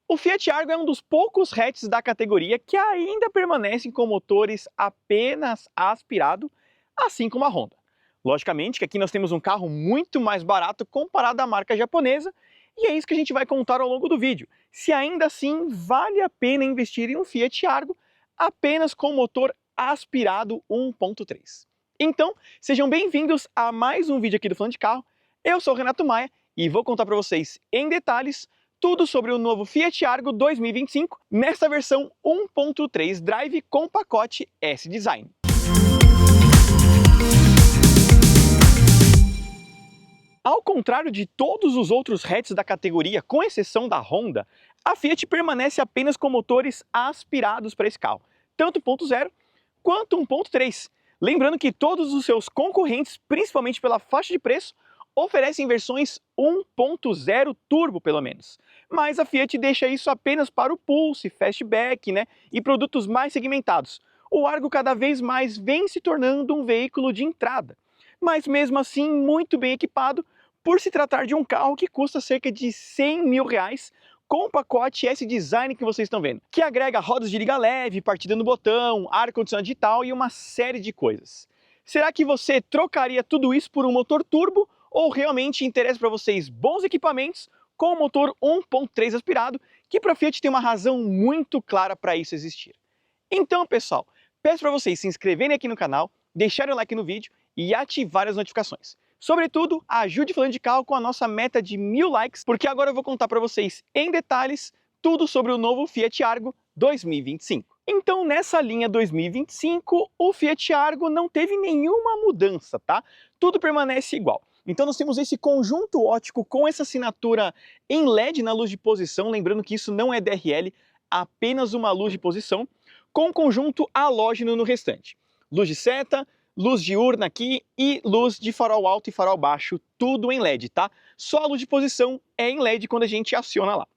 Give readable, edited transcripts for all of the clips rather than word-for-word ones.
O Fiat Argo é um dos poucos hatches da categoria que ainda permanecem com motores apenas aspirado, assim como a Honda. Logicamente que aqui nós temos um carro muito mais barato comparado à marca japonesa, e é isso que a gente vai contar ao longo do vídeo. Se ainda assim vale a pena investir em um Fiat Argo apenas com motor aspirado 1.3. Então, sejam bem-vindos a mais um vídeo aqui do Falando de Carro. Eu sou o Renato Maia e vou contar para vocês em detalhes tudo sobre o novo Fiat Argo 2025 nesta versão 1.3 Drive com pacote S-Design. Ao contrário de todos os outros hatches da categoria, com exceção da Honda, a Fiat permanece apenas com motores aspirados para esse carro, tanto 1.0 quanto 1.3. Lembrando que todos os seus concorrentes, principalmente pela faixa de preço, oferecem versões 1.0 turbo pelo menos. Mas a Fiat deixa isso apenas para o Pulse, Fastback, e produtos mais segmentados. O Argo cada vez mais vem se tornando um veículo de entrada, mas mesmo assim muito bem equipado, por se tratar de um carro que custa cerca de R$100 mil, com o pacote S-Design que vocês estão vendo, que agrega rodas de liga leve, partida no botão, ar-condicionado digital e uma série de coisas. Será que você trocaria tudo isso por um motor turbo ou realmente interessa para vocês bons equipamentos com o motor 1.3 aspirado, que para a Fiat tem uma razão muito clara para isso existir? Então, pessoal, peço para vocês se inscreverem aqui no canal, deixarem o like no vídeo e ativar as notificações. Sobretudo, ajude Falando de Carro com a nossa meta de 1000 likes, porque agora eu vou contar para vocês em detalhes tudo sobre o novo Fiat Argo 2025. Então, nessa linha 2025, o Fiat Argo não teve nenhuma mudança, tá? Tudo permanece igual. Então nós temos esse conjunto óptico com essa assinatura em LED na luz de posição, lembrando que isso não é DRL, apenas uma luz de posição, com conjunto halógeno no restante. Luz de seta, luz diurna aqui e luz de farol alto e farol baixo, tudo em LED, tá? Só a luz de posição é em LED quando a gente aciona lá.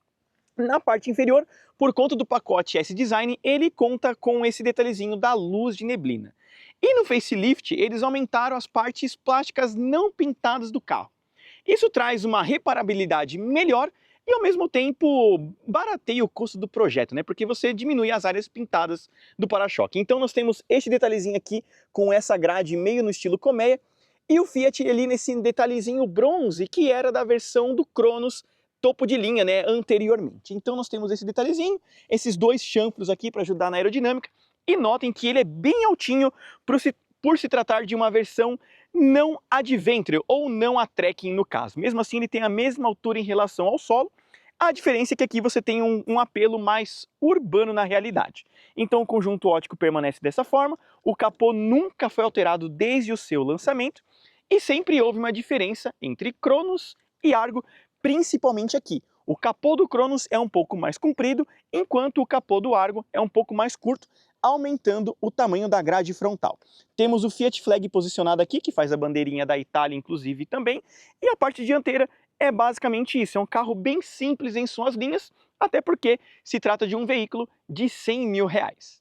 Na parte inferior, por conta do pacote S-Design, ele conta com esse detalhezinho da luz de neblina. E no facelift, eles aumentaram as partes plásticas não pintadas do carro. Isso traz uma reparabilidade melhor e ao mesmo tempo barateia o custo do projeto, porque você diminui as áreas pintadas do para-choque. Então nós temos este detalhezinho aqui com essa grade meio no estilo colmeia e o Fiat ali nesse detalhezinho bronze que era da versão do Cronos topo de linha, anteriormente. Então nós temos esse detalhezinho, esses dois chanfros aqui para ajudar na aerodinâmica. E notem que ele é bem altinho por se tratar de uma versão não Adventure ou não a Trekking no caso. Mesmo assim ele tem a mesma altura em relação ao solo, a diferença é que aqui você tem um apelo mais urbano na realidade. Então o conjunto óptico permanece dessa forma, o capô nunca foi alterado desde o seu lançamento e sempre houve uma diferença entre Cronos e Argo, principalmente aqui. O capô do Cronos é um pouco mais comprido, enquanto o capô do Argo é um pouco mais curto, aumentando o tamanho da grade frontal. Temos o Fiat Flag posicionado aqui, que faz a bandeirinha da Itália inclusive também, e a parte dianteira é basicamente isso, é um carro bem simples em suas linhas, até porque se trata de um veículo de R$100 mil.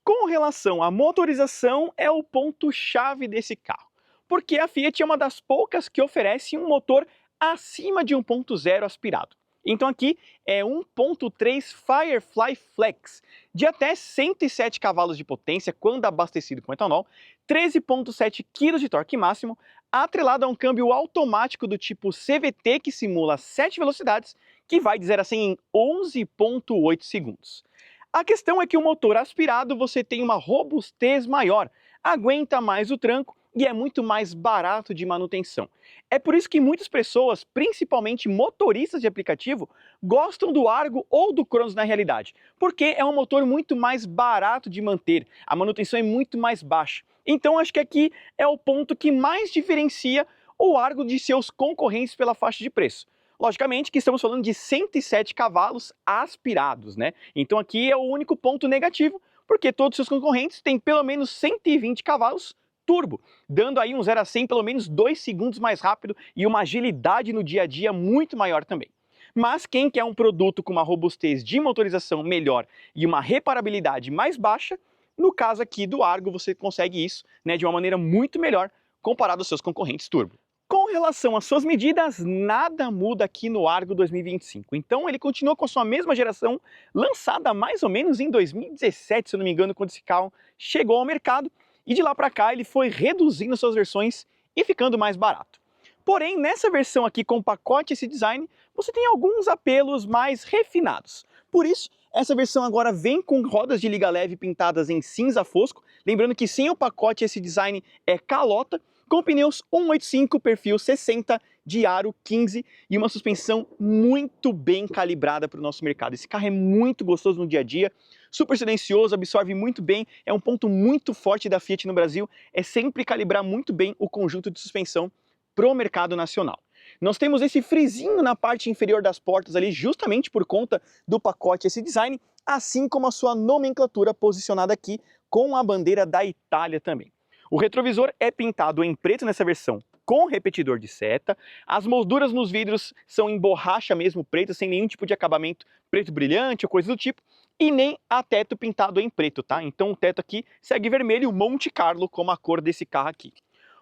Com relação à motorização, é o ponto-chave desse carro, porque a Fiat é uma das poucas que oferece um motor acima de 1.0 aspirado. Então aqui é 1.3 Firefly Flex, de até 107 cavalos de potência quando abastecido com etanol, 13.7 kg de torque máximo, atrelado a um câmbio automático do tipo CVT que simula 7 velocidades, que vai de 0 a 100 em 11.8 segundos. A questão é que o motor aspirado você tem uma robustez maior, aguenta mais o tranco e é muito mais barato de manutenção. É por isso que muitas pessoas, principalmente motoristas de aplicativo, gostam do Argo ou do Cronos na realidade, porque é um motor muito mais barato de manter, a manutenção é muito mais baixa. Então acho que aqui é o ponto que mais diferencia o Argo de seus concorrentes pela faixa de preço. Logicamente que estamos falando de 107 cavalos aspirados, Então aqui é o único ponto negativo, porque todos os seus concorrentes têm pelo menos 120 cavalos turbo, dando aí um 0 a 100 pelo menos 2 segundos mais rápido e uma agilidade no dia a dia muito maior também. Mas quem quer um produto com uma robustez de motorização melhor e uma reparabilidade mais baixa, no caso aqui do Argo você consegue isso de uma maneira muito melhor comparado aos seus concorrentes turbo. Com relação às suas medidas, nada muda aqui no Argo 2025. Então ele continua com a sua mesma geração, lançada mais ou menos em 2017, se eu não me engano, quando esse carro chegou ao mercado. E de lá para cá ele foi reduzindo suas versões e ficando mais barato. Porém, nessa versão aqui com pacote esse design, você tem alguns apelos mais refinados. Por isso, essa versão agora vem com rodas de liga leve pintadas em cinza fosco. Lembrando que sem o pacote esse design é calota, com pneus 185 perfil 60 de aro 15 e uma suspensão muito bem calibrada para o nosso mercado. Esse carro é muito gostoso no dia a dia, super silencioso, absorve muito bem, é um ponto muito forte da Fiat no Brasil, é sempre calibrar muito bem o conjunto de suspensão para o mercado nacional. Nós temos esse frisinho na parte inferior das portas ali, justamente por conta do pacote esse design, assim como a sua nomenclatura posicionada aqui com a bandeira da Itália também. O retrovisor é pintado em preto nessa versão com repetidor de seta, as molduras nos vidros são em borracha mesmo preta, sem nenhum tipo de acabamento preto brilhante ou coisa do tipo, e nem há teto pintado em preto, tá? Então o teto aqui segue vermelho Monte Carlo como a cor desse carro aqui.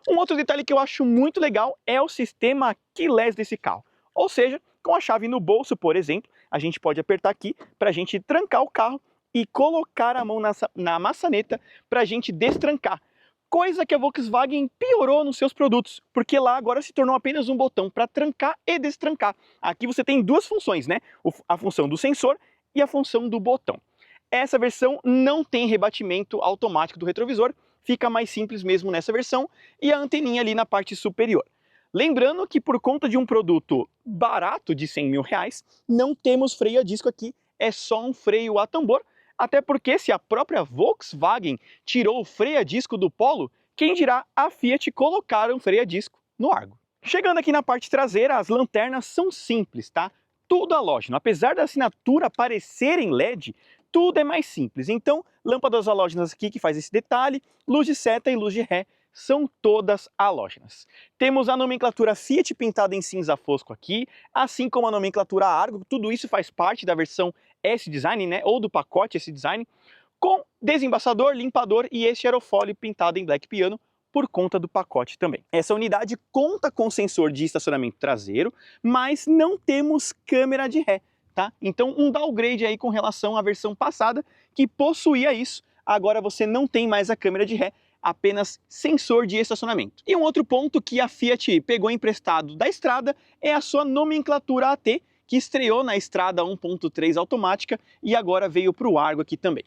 Um outro detalhe que eu acho muito legal é o sistema keyless desse carro, ou seja, com a chave no bolso, por exemplo, a gente pode apertar aqui para a gente trancar o carro e colocar a mão na maçaneta para a gente destrancar. Coisa que a Volkswagen piorou nos seus produtos, porque lá agora se tornou apenas um botão para trancar e destrancar. Aqui você tem duas funções, né? A função do sensor e a função do botão. Essa versão não tem rebatimento automático do retrovisor, fica mais simples mesmo nessa versão, e a anteninha ali na parte superior. Lembrando que por conta de um produto barato de R$100 mil, não temos freio a disco aqui, é só um freio a tambor, até porque se a própria Volkswagen tirou o freio a disco do Polo, quem dirá a Fiat colocar um freio a disco no Argo. Chegando aqui na parte traseira, as lanternas são simples, tá? Tudo halógeno. Apesar da assinatura parecer em LED, tudo é mais simples. Então, lâmpadas halógenas aqui que faz esse detalhe, luz de seta e luz de ré são todas halógenas. Temos a nomenclatura Fiat pintada em cinza fosco aqui, assim como a nomenclatura Argo, tudo isso faz parte da versão S-Design, né, ou do pacote S-Design, com desembaçador, limpador e este aerofólio pintado em black piano por conta do pacote também. Essa unidade conta com sensor de estacionamento traseiro, mas não temos câmera de ré, tá? Então um downgrade aí com relação à versão passada que possuía isso, agora você não tem mais a câmera de ré, apenas sensor de estacionamento. E um outro ponto que a Fiat pegou emprestado da Strada é a sua nomenclatura AT, que estreou na Strada 1.3 automática e agora veio para o Argo aqui também.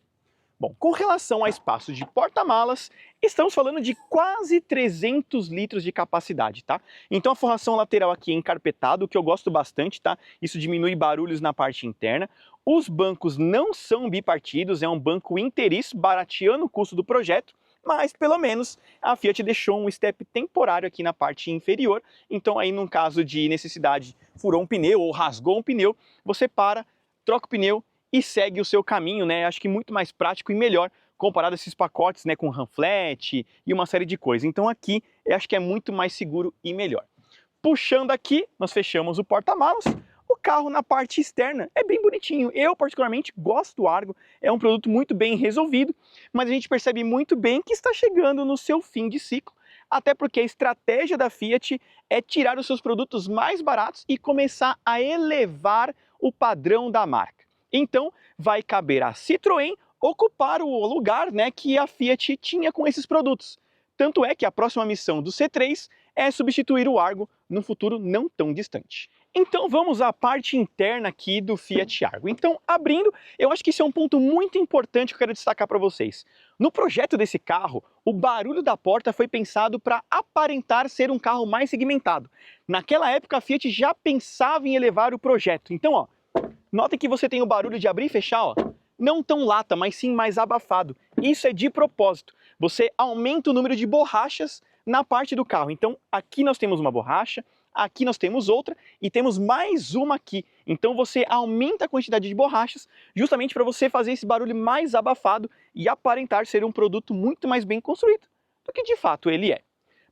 Bom, com relação a espaço de porta-malas, estamos falando de quase 300 litros de capacidade, tá? Então a forração lateral aqui é encarpetado, o que eu gosto bastante, tá? Isso diminui barulhos na parte interna. Os bancos não são bipartidos, é um banco inteiriço, barateando o custo do projeto, mas pelo menos a Fiat deixou um step temporário aqui na parte inferior, então aí num caso de necessidade, furou um pneu ou rasgou um pneu, você para, troca o pneu e segue o seu caminho, né? Acho que muito mais prático e melhor comparado a esses pacotes, né, com RAM flat e uma série de coisas. Então aqui eu acho que é muito mais seguro e melhor. Puxando aqui, nós fechamos o porta-malas. O carro na parte externa é bem bonitinho, eu particularmente gosto do Argo, é um produto muito bem resolvido, mas a gente percebe muito bem que está chegando no seu fim de ciclo, até porque a estratégia da Fiat é tirar os seus produtos mais baratos e começar a elevar o padrão da marca. Então vai caber a Citroën ocupar o lugar, né, que a Fiat tinha com esses produtos. Tanto é que a próxima missão do C3 é substituir o Argo num futuro não tão distante. Então vamos à parte interna aqui do Fiat Argo. Então, abrindo, eu acho que esse é um ponto muito importante que eu quero destacar para vocês. No projeto desse carro, o barulho da porta foi pensado para aparentar ser um carro mais segmentado. Naquela época, a Fiat já pensava em elevar o projeto. Então, ó, notem que você tem o barulho de abrir e fechar, ó, não tão lata, mas sim mais abafado. Isso é de propósito. Você aumenta o número de borrachas na parte do carro. Então, aqui nós temos uma borracha, aqui nós temos outra e temos mais uma aqui. Então você aumenta a quantidade de borrachas justamente para você fazer esse barulho mais abafado e aparentar ser um produto muito mais bem construído do que de fato ele é.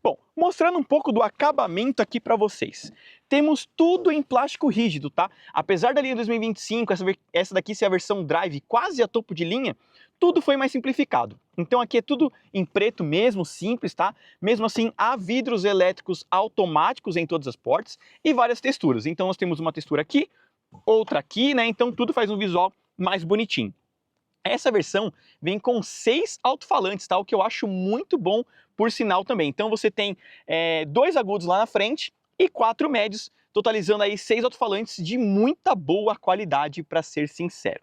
Bom, mostrando um pouco do acabamento aqui para vocês. Temos tudo em plástico rígido, tá? Apesar da linha 2025, essa daqui ser a versão Drive quase a topo de linha, tudo foi mais simplificado. Então aqui é tudo em preto mesmo, simples, tá? Mesmo assim, há vidros elétricos automáticos em todas as portas e várias texturas. Então nós temos uma textura aqui, outra aqui, né? Então tudo faz um visual mais bonitinho. Essa versão vem com 6 alto-falantes, tá? O que eu acho muito bom por sinal também. Então você tem 2 agudos lá na frente e 4 médios, totalizando aí 6 alto-falantes de muita boa qualidade, para ser sincero.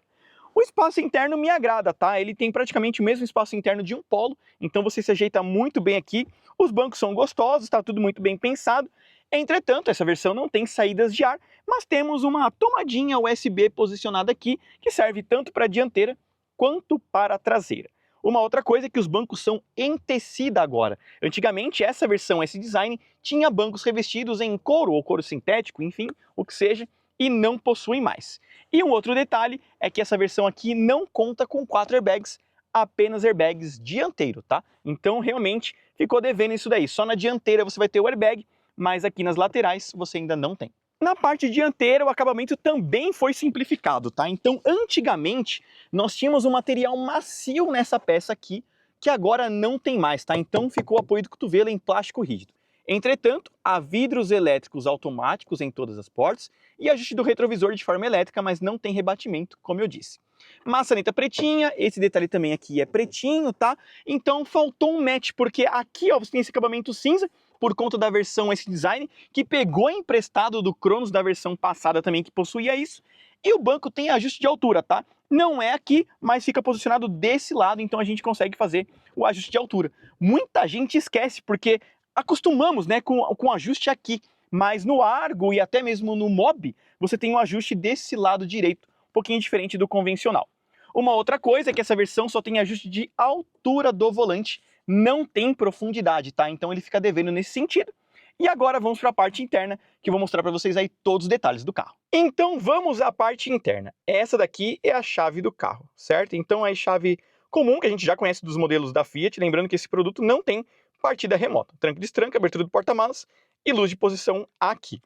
O espaço interno me agrada, tá? Ele tem praticamente o mesmo espaço interno de um Polo, então você se ajeita muito bem aqui. Os bancos são gostosos, tá tudo muito bem pensado. Entretanto, essa versão não tem saídas de ar, mas temos uma tomadinha USB posicionada aqui, que serve tanto para a dianteira quanto para a traseira. Uma outra coisa é que os bancos são em tecido agora. Antigamente, essa versão S-Design tinha bancos revestidos em couro ou couro sintético, enfim, o que seja, e não possuem mais. E um outro detalhe é que essa versão aqui não conta com 4 airbags, apenas airbags dianteiro, tá? Então, realmente, ficou devendo isso daí. Só na dianteira você vai ter o airbag, mas aqui nas laterais você ainda não tem. Na parte dianteira, o acabamento também foi simplificado, tá? Então, antigamente, nós tínhamos um material macio nessa peça aqui, que agora não tem mais, tá? Então, ficou o apoio do cotovelo em plástico rígido. Entretanto, há vidros elétricos automáticos em todas as portas e ajuste do retrovisor de forma elétrica, mas não tem rebatimento, como eu disse. Maçaneta pretinha, esse detalhe também aqui é pretinho, tá? Então, faltou um match, porque aqui, ó, você tem esse acabamento cinza, por conta da versão S-Design, que pegou emprestado do Cronos da versão passada também, que possuía isso. E o banco tem ajuste de altura, tá? Não é aqui, mas fica posicionado desse lado, então a gente consegue fazer o ajuste de altura. Muita gente esquece, porque acostumamos, né, com o ajuste aqui, mas no Argo e até mesmo no Mob, você tem um ajuste desse lado direito, um pouquinho diferente do convencional. Uma outra coisa é que essa versão só tem ajuste de altura do volante, não tem profundidade, tá? Então ele fica devendo nesse sentido. E agora vamos para a parte interna, que eu vou mostrar para vocês aí todos os detalhes do carro. Então vamos à parte interna. Essa daqui é a chave do carro, certo? Então é a chave comum que a gente já conhece dos modelos da Fiat, lembrando que esse produto não tem partida remota. Tranca e destranca, abertura do porta-malas e luz de posição aqui.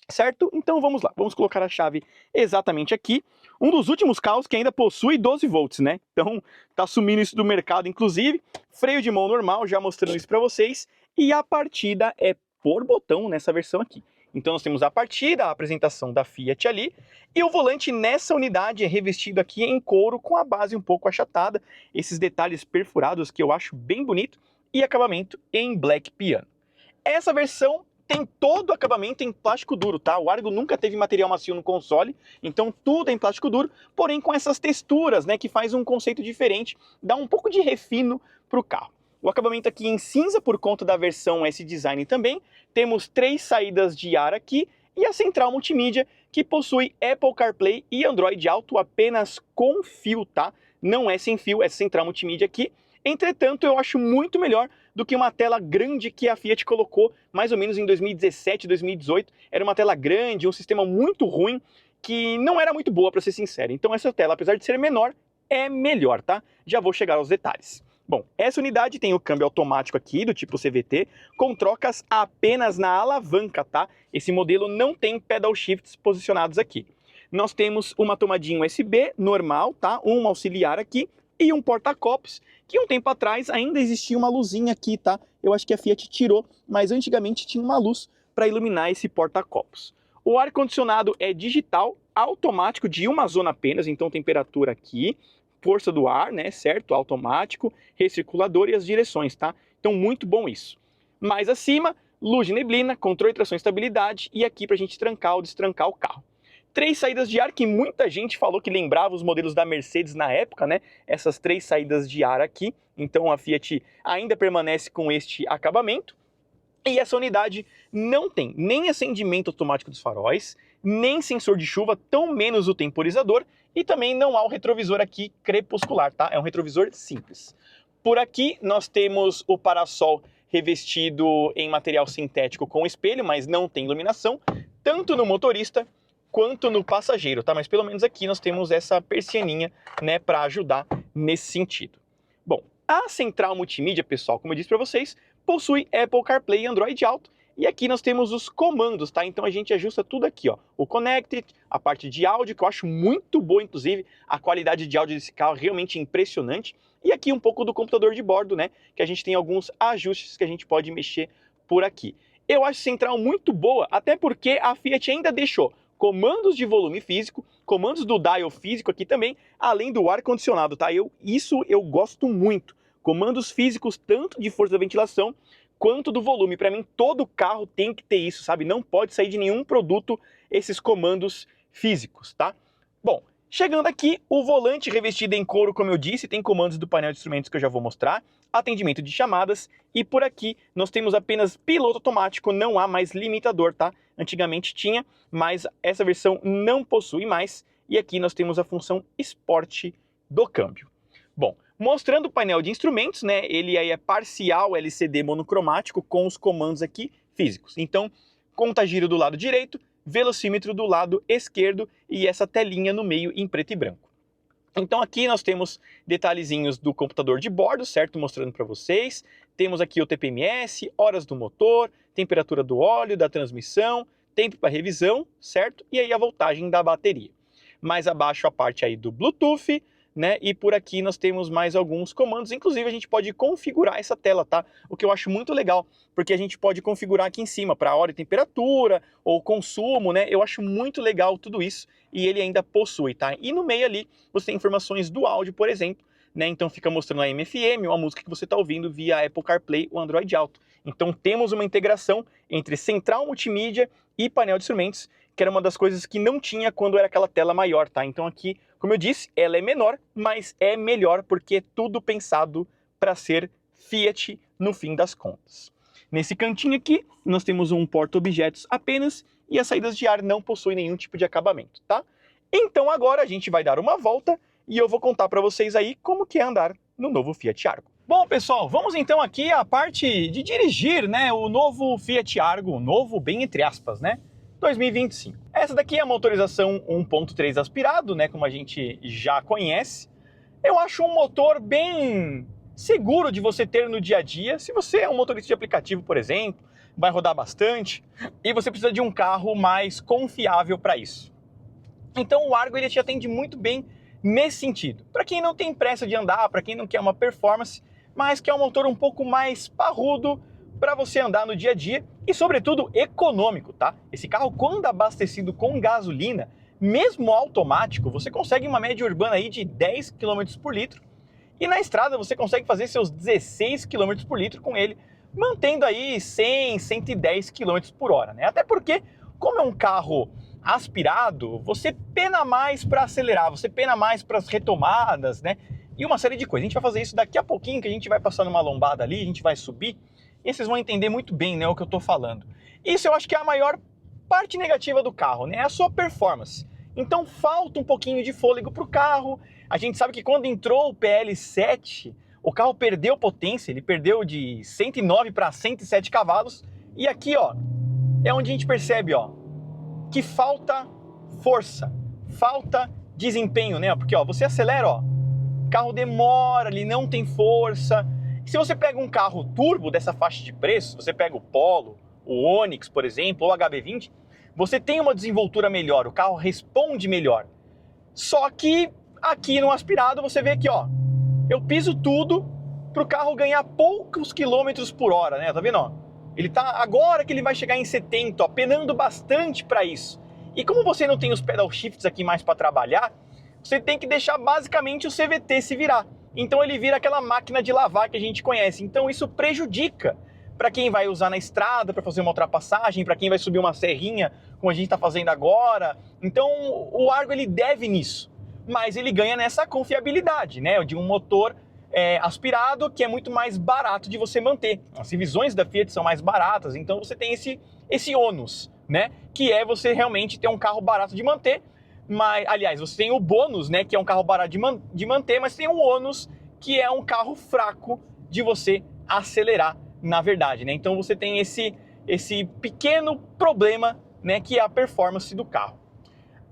Certo? Então vamos lá, vamos colocar a chave exatamente aqui. Um dos últimos carros que ainda possui 12 volts, né? Então tá sumindo isso do mercado, inclusive. Freio de mão normal, já mostrando isso para vocês. E a partida é por botão nessa versão aqui. Então nós temos a partida, a apresentação da Fiat ali. E o volante nessa unidade é revestido aqui em couro com a base um pouco achatada. Esses detalhes perfurados que eu acho bem bonito. E acabamento em black piano. Essa versão tem todo o acabamento em plástico duro, tá? O Argo nunca teve material macio no console, então tudo é em plástico duro, porém com essas texturas, né, que faz um conceito diferente, dá um pouco de refino para o carro. O acabamento aqui em cinza por conta da versão S-Design também, temos 3 saídas de ar aqui e a central multimídia que possui Apple CarPlay e Android Auto apenas com fio, tá? Não é sem fio, essa central multimídia aqui. Entretanto, eu acho muito melhor do que uma tela grande que a Fiat colocou mais ou menos em 2017, 2018. Era uma tela grande, um sistema muito ruim, que não era muito boa, para ser sincero. Então essa tela, apesar de ser menor, é melhor, tá? Já vou chegar aos detalhes. Bom, essa unidade tem o câmbio automático aqui, do tipo CVT, com trocas apenas na alavanca, tá? Esse modelo não tem pedal shifts posicionados aqui. Nós temos uma tomadinha USB normal, tá? Um auxiliar aqui, e um porta-copos, que um tempo atrás ainda existia uma luzinha aqui, tá? Eu acho que a Fiat tirou, mas antigamente tinha uma luz para iluminar esse porta-copos. O ar-condicionado é digital, automático de uma zona apenas, então temperatura aqui, força do ar, né, certo? Automático, recirculador e as direções, tá? Então muito bom isso. Mais acima, luz de neblina, controle de tração e estabilidade, e aqui para a gente trancar ou destrancar o carro. 3 saídas de ar que muita gente falou que lembrava os modelos da Mercedes na época, né? Essas 3 saídas de ar aqui. Então a Fiat ainda permanece com este acabamento. E essa unidade não tem nem acendimento automático dos faróis, nem sensor de chuva, tão menos o temporizador. E também não há o retrovisor aqui crepuscular, tá? É um retrovisor simples. Por aqui nós temos o para-sol revestido em material sintético com espelho, mas não tem iluminação, tanto no motorista quanto no passageiro, tá? Mas pelo menos aqui nós temos essa persianinha, né, para ajudar nesse sentido. Bom, a central multimídia, pessoal, como eu disse para vocês, possui Apple CarPlay e Android Auto. E aqui nós temos os comandos, tá? Então a gente ajusta tudo aqui, ó. O Connected, a parte de áudio, que eu acho muito boa, inclusive. A qualidade de áudio desse carro é realmente impressionante. E aqui um pouco do computador de bordo, né? Que a gente tem alguns ajustes que a gente pode mexer por aqui. Eu acho central muito boa, até porque a Fiat ainda deixou comandos de volume físico, comandos do dial físico aqui também, além do ar-condicionado, tá? Isso eu gosto muito. Comandos físicos tanto de força da ventilação quanto do volume. Para mim, todo carro tem que ter isso, sabe? Não pode sair de nenhum produto esses comandos físicos, tá? Bom, chegando aqui, o volante revestido em couro, como eu disse, tem comandos do painel de instrumentos que eu já vou mostrar, atendimento de chamadas, e por aqui nós temos apenas piloto automático, não há mais limitador, tá? Antigamente tinha, mas essa versão não possui mais, e aqui nós temos a função Sport do câmbio. Bom, mostrando o painel de instrumentos, né? Ele aí é parcial LCD monocromático com os comandos aqui físicos. Então, conta-giro do lado direito, velocímetro do lado esquerdo e essa telinha no meio em preto e branco. Então aqui nós temos detalhezinhos do computador de bordo, certo? Mostrando para vocês. Temos aqui o TPMS, horas do motor, temperatura do óleo, da transmissão, tempo para revisão, certo? E aí a voltagem da bateria. Mais abaixo a parte aí do Bluetooth, né? E por aqui nós temos mais alguns comandos, inclusive a gente pode configurar essa tela, tá? O que eu acho muito legal, porque a gente pode configurar aqui em cima para hora e temperatura, ou consumo, né? Eu acho muito legal tudo isso, e ele ainda possui, tá? E no meio ali você tem informações do áudio, por exemplo, né? Então fica mostrando a AM/FM, ou a música que você está ouvindo via Apple CarPlay ou Android Auto. Então temos uma integração entre central multimídia e painel de instrumentos, que era uma das coisas que não tinha quando era aquela tela maior, tá? Então aqui, como eu disse, ela é menor, mas é melhor porque é tudo pensado para ser Fiat no fim das contas. Nesse cantinho aqui, nós temos um porta-objetos apenas e as saídas de ar não possuem nenhum tipo de acabamento, tá? Então agora a gente vai dar uma volta e eu vou contar para vocês aí como que é andar no novo Fiat Argo. Bom, pessoal, vamos então aqui à parte de dirigir, né, o novo Fiat Argo, novo bem entre aspas, né? 2025. Essa daqui é a motorização 1.3 aspirado, né, como a gente já conhece. Eu acho um motor bem seguro de você ter no dia a dia. Se você é um motorista de aplicativo, por exemplo, vai rodar bastante e você precisa de um carro mais confiável para isso. Então o Argo ele te atende muito bem nesse sentido. Para quem não tem pressa de andar, para quem não quer uma performance, mas quer um motor um pouco mais parrudo para você andar no dia a dia e, sobretudo, econômico, tá? Esse carro, quando abastecido com gasolina, mesmo automático, você consegue uma média urbana aí de 10 km por litro e na estrada você consegue fazer seus 16 km por litro com ele, mantendo aí 100, 110 km por hora, né? Até porque, como é um carro aspirado, você pena mais para acelerar, você pena mais para as retomadas, né? E uma série de coisas. A gente vai fazer isso daqui a pouquinho, que a gente vai passar numa lombada ali, a gente vai subir, e vocês vão entender muito bem, né, o que eu estou falando. Isso eu acho que é a maior parte negativa do carro, né, é a sua performance. Então falta um pouquinho de fôlego para o carro. A gente sabe que quando entrou o PL7, o carro perdeu potência, ele perdeu de 109 para 107 cavalos. E aqui, ó, é onde a gente percebe, ó, que falta força, falta desempenho, né? Porque, ó, você acelera, ó, o carro demora, ele não tem força. Se você pega um carro turbo dessa faixa de preço, você pega o Polo, o Onix, por exemplo, ou o HB20, você tem uma desenvoltura melhor, o carro responde melhor. Só que aqui no aspirado você vê que, ó, eu piso tudo para o carro ganhar poucos quilômetros por hora, né? Tá vendo, ó? Ele tá agora que ele vai chegar em 70, ó, penando bastante para isso. E como você não tem os pedal shifts aqui mais para trabalhar, você tem que deixar basicamente o CVT se virar. Então ele vira aquela máquina de lavar que a gente conhece. Então isso prejudica para quem vai usar na estrada para fazer uma ultrapassagem, para quem vai subir uma serrinha, como a gente está fazendo agora. Então o Argo ele deve nisso, mas ele ganha nessa confiabilidade, né, de um motor aspirado que é muito mais barato de você manter. As revisões da Fiat são mais baratas, então você tem esse ônus, né, que é você realmente ter um carro barato de manter. Mas, aliás, você tem o bônus, né, que é um carro barato de manter, mas tem o ônus, que é um carro fraco de você acelerar, na verdade, né? Então você tem esse pequeno problema, né, que é a performance do carro.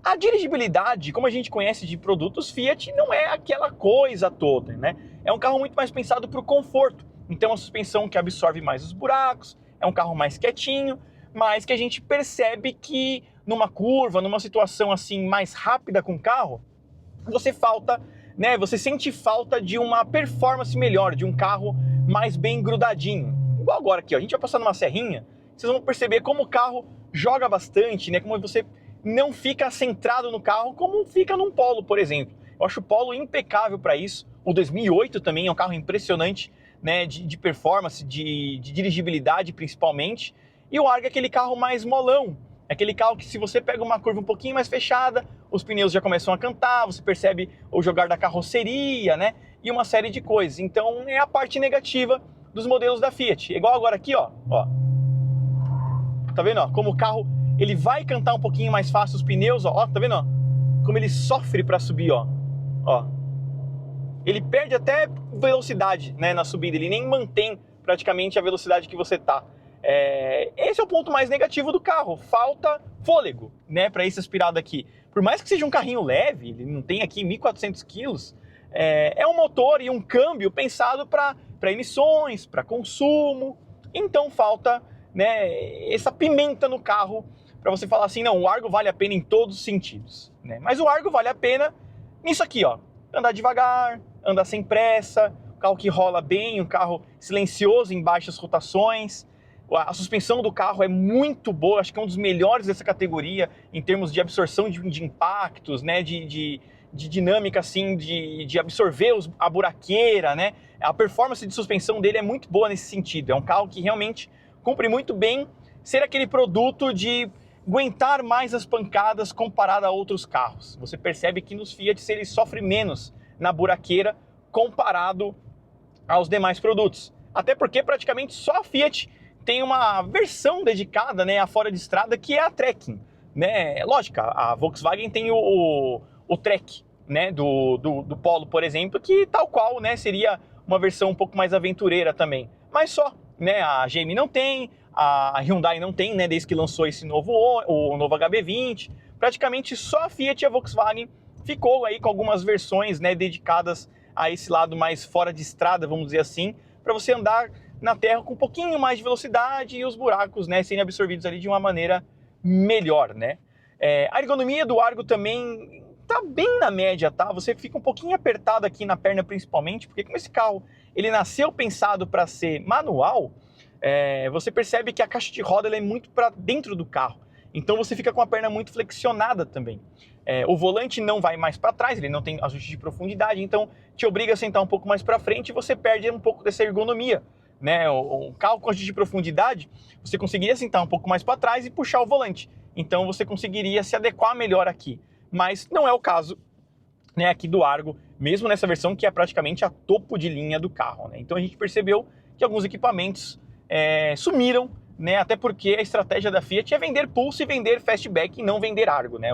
A dirigibilidade, como a gente conhece de produtos Fiat, não é aquela coisa toda, né? É um carro muito mais pensado para o conforto. Então, a suspensão que absorve mais os buracos, é um carro mais quietinho, mas que a gente percebe que numa curva, numa situação assim mais rápida com o carro, você sente falta de uma performance melhor, de um carro mais bem grudadinho. Igual agora aqui, ó, a gente vai passar numa serrinha, vocês vão perceber como o carro joga bastante, né? Como você não fica centrado no carro como fica num Polo, por exemplo. Eu acho o Polo impecável para isso. O 2008 também é um carro impressionante, né, de performance, de dirigibilidade principalmente. E o Argo é aquele carro mais molão. É aquele carro que se você pega uma curva um pouquinho mais fechada, os pneus já começam a cantar, você percebe o jogar da carroceria, né? E uma série de coisas. Então é a parte negativa dos modelos da Fiat. Igual agora aqui, ó. Tá vendo, ó? Como o carro ele vai cantar um pouquinho mais fácil os pneus, ó. Tá vendo, ó? Como ele sofre para subir, ó. Ele perde até velocidade, né, na subida, ele nem mantém praticamente a velocidade que você tá. Esse é o ponto mais negativo do carro, falta fôlego, né, para esse aspirado aqui. Por mais que seja um carrinho leve, ele não tem aqui 1.400 quilos, é um motor e um câmbio pensado para emissões, para consumo, então falta, né, essa pimenta no carro para você falar assim, não, o Argo vale a pena em todos os sentidos, né? Mas o Argo vale a pena nisso aqui, ó, andar devagar, andar sem pressa, um carro que rola bem, um carro silencioso em baixas rotações. A suspensão do carro é muito boa, acho que é um dos melhores dessa categoria em termos de absorção de impactos, né, de dinâmica assim, de absorver a buraqueira, né? A performance de suspensão dele é muito boa nesse sentido. É um carro que realmente cumpre muito bem ser aquele produto de aguentar mais as pancadas comparado a outros carros. Você percebe que nos Fiat ele sofre menos na buraqueira comparado aos demais produtos. Até porque praticamente só a Fiat tem uma versão dedicada, né, a fora de estrada, que é a Trekking, né? Lógico, a Volkswagen tem o Trek, né, do Polo, por exemplo, que tal qual, né, seria uma versão um pouco mais aventureira também. Mas só, né, a GM não tem, a Hyundai não tem, né, desde que lançou esse novo HB20. Praticamente só a Fiat e a Volkswagen ficou aí com algumas versões, né, dedicadas a esse lado mais fora de estrada, vamos dizer assim, para você andar na terra com um pouquinho mais de velocidade e os buracos, né, serem absorvidos ali de uma maneira melhor, né. A ergonomia do Argo também tá bem na média, tá? Você fica um pouquinho apertado aqui na perna principalmente, porque como esse carro ele nasceu pensado para ser manual, você percebe que a caixa de roda ela é muito para dentro do carro. Então você fica com a perna muito flexionada também. O volante não vai mais para trás, ele não tem ajuste de profundidade, então te obriga a sentar um pouco mais para frente e você perde um pouco dessa ergonomia, né? O carro com ajuste de profundidade, você conseguiria sentar um pouco mais para trás e puxar o volante. Então você conseguiria se adequar melhor aqui. Mas não é o caso, né, aqui do Argo, mesmo nessa versão que é praticamente a topo de linha do carro, né? Então a gente percebeu que alguns equipamentos sumiram, né? Até porque a estratégia da Fiat é vender Pulse e vender Fastback e não vender Argo, né?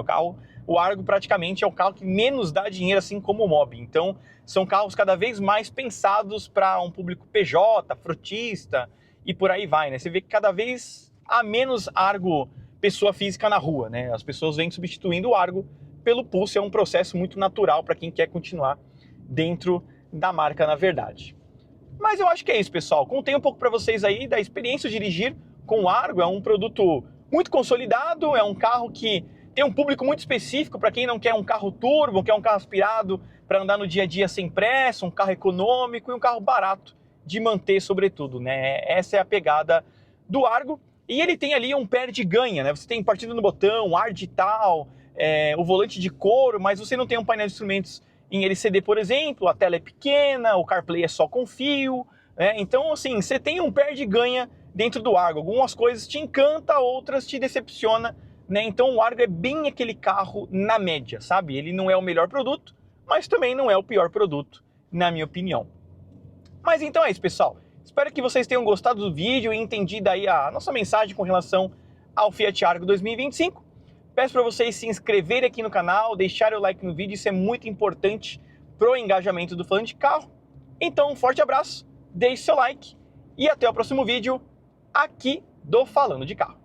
O Argo praticamente é o carro que menos dá dinheiro, assim como o Mobi. Então são carros cada vez mais pensados para um público PJ, frotista e por aí vai, né? Você vê que cada vez há menos Argo pessoa física na rua, né? As pessoas vêm substituindo o Argo pelo Pulse, é um processo muito natural para quem quer continuar dentro da marca, na verdade. Mas eu acho que é isso, pessoal. Contei um pouco para vocês aí da experiência de dirigir com o Argo. É um produto muito consolidado, é um carro que tem um público muito específico para quem não quer um carro turbo, quer um carro aspirado para andar no dia a dia sem pressa, um carro econômico e um carro barato de manter, sobretudo, né? Essa é a pegada do Argo. E ele tem ali um perde-ganha, né? Você tem partido no botão, ar digital, o volante de couro, mas você não tem um painel de instrumentos em LCD, por exemplo, a tela é pequena, o CarPlay é só com fio, né? Então, assim, você tem um perde-ganha dentro do Argo. Algumas coisas te encanta, outras te decepciona, né? Então o Argo é bem aquele carro na média, sabe? Ele não é o melhor produto, mas também não é o pior produto, na minha opinião. Mas então é isso, pessoal. Espero que vocês tenham gostado do vídeo e entendido aí a nossa mensagem com relação ao Fiat Argo 2025. Peço para vocês se inscreverem aqui no canal, deixarem o like no vídeo, isso é muito importante para o engajamento do Falando de Carro. Então, um forte abraço, deixe seu like e até o próximo vídeo aqui do Falando de Carro.